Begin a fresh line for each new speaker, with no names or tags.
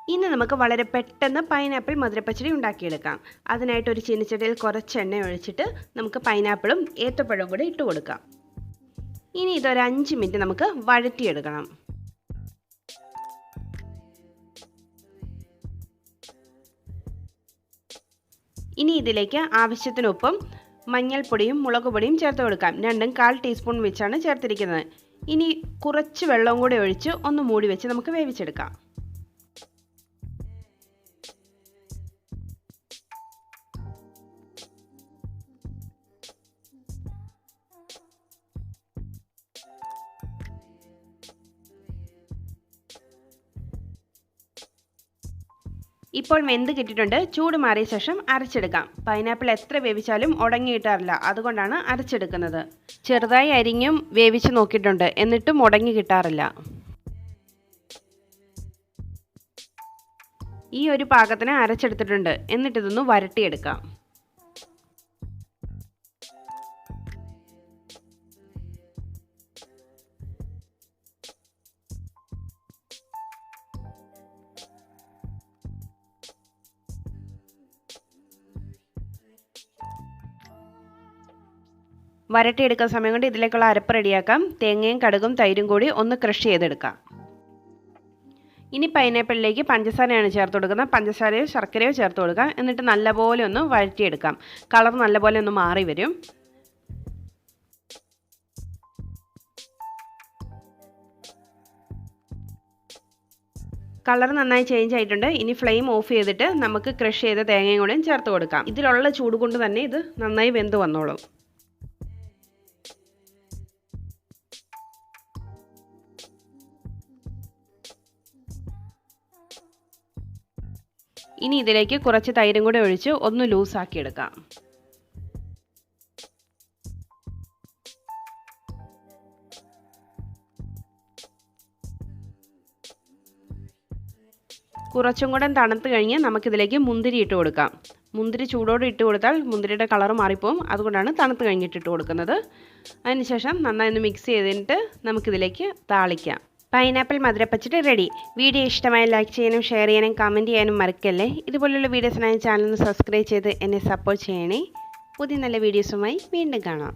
ഇനി നമുക്ക് വളരെ പെട്ടെന്ന് പൈനാപ്പിൾ മധുരപ്പച്ചടി ഉണ്ടാക്കിയെടുക്കാം. അതിനായിട്ട് ഒരു ചീനച്ചട്ടിയിൽ കുറച്ച് എണ്ണ ഒഴിച്ചിട്ട് നമുക്ക് പൈനാപ്പിളും ഏത്തപ്പഴവും കൂടി ഇട്ട് കൊടുക്കാം. ഇനി ഇതൊരു 5 മിനിറ്റ് നമുക്ക് വഴറ്റിയെടുക്കണം. ഇനി ഇതിലേക്ക് ആവശ്യത്തിന് ഉപ്പും മഞ്ഞൾപ്പൊടിയും മുളക് പൊടിയും ചേർത്ത് കൊടുക്കാം. രണ്ടും 1/4 ടീസ്പൂൺ വെച്ചാണ് ചേർത്തിരിക്കുന്നത്. ഇനി കുറച്ച് വെള്ളവും കൂടി ഒഴിച്ച് ഒന്ന് മൂടി വെച്ച് നമുക്ക് വേവിച്ചെടുക്കാം. ഇപ്പോൾ വെന്ത് കിട്ടിയിട്ടുണ്ട്. ചൂട് മാറിയ ശേഷം അരച്ചെടുക്കാം. പൈനാപ്പിൾ എത്ര വേവിച്ചാലും ഉടങ്ങി കിട്ടാറില്ല, അതുകൊണ്ടാണ് അരച്ചെടുക്കുന്നത്. ചെറുതായി അരിഞ്ഞും വേവിച്ച് നോക്കിയിട്ടുണ്ട്, എന്നിട്ടും ഉടങ്ങി കിട്ടാറില്ല. ഈ ഒരു പാകത്തിന് അരച്ചെടുത്തിട്ടുണ്ട്. എന്നിട്ടിതൊന്ന് വരട്ടിയെടുക്കാം. വരട്ടിയെടുക്കുന്ന സമയം കൊണ്ട് ഇതിലേക്കുള്ള അരപ്പ് റെഡിയാക്കാം. തേങ്ങയും കടുകും തൈരും കൂടി ഒന്ന് ക്രഷ് ചെയ്തെടുക്കാം. ഇനി പൈനാപ്പിളിലേക്ക് പഞ്ചസാരയാണ് ചേർത്ത് കൊടുക്കുന്നത്. പഞ്ചസാരയോ ശർക്കരയോ ചേർത്ത് കൊടുക്കാം. എന്നിട്ട് നല്ലപോലെ ഒന്ന് വഴറ്റിയെടുക്കാം. കളർ നല്ലപോലെ ഒന്ന് മാറി വരും. കളർ നന്നായി ചേഞ്ച് ആയിട്ടുണ്ട്. ഇനി ഫ്ലെയിം ഓഫ് ചെയ്തിട്ട് നമുക്ക് ക്രഷ് ചെയ്ത തേങ്ങയും കൂടെയും ചേർത്ത് കൊടുക്കാം. ഇതിലുള്ള ചൂട് കൊണ്ട് തന്നെ ഇത് നന്നായി വെന്ത് വന്നോളും. ഇനി ഇതിലേക്ക് കുറച്ച് തൈരും കൂടെ ഒഴിച്ച് ഒന്ന് ലൂസാക്കി എടുക്കാം. കുറച്ചും കൂടെ തണുത്ത് കഴിഞ്ഞ് നമുക്കിതിലേക്ക് മുന്തിരി ഇട്ട് കൊടുക്കാം. മുന്തിരി ചൂടോടെ ഇട്ട് കൊടുത്താൽ മുന്തിരിയുടെ കളർ മാറിപ്പോവും. അതുകൊണ്ടാണ് തണുത്ത് കഴിഞ്ഞിട്ട് ഇട്ട് കൊടുക്കുന്നത്. അതിനുശേഷം നന്നായി ഒന്ന് മിക്സ് ചെയ്തിട്ട് നമുക്കിതിലേക്ക് താളിക്കാം. പൈനാപ്പിൾ മധുരപ്പച്ചടി റെഡി. വീഡിയോ ഇഷ്ടമായി ലൈക്ക് ചെയ്യാനും ഷെയർ ചെയ്യാനും കമൻറ്റ് ചെയ്യാനും മറക്കല്ലേ. ഇതുപോലുള്ള വീഡിയോസിനായി ചാനൽ സബ്സ്ക്രൈബ് ചെയ്ത് എന്നെ സപ്പോർട്ട് ചെയ്യണേ. പുതിയ നല്ല വീഡിയോസുമായി വീണ്ടും കാണാം.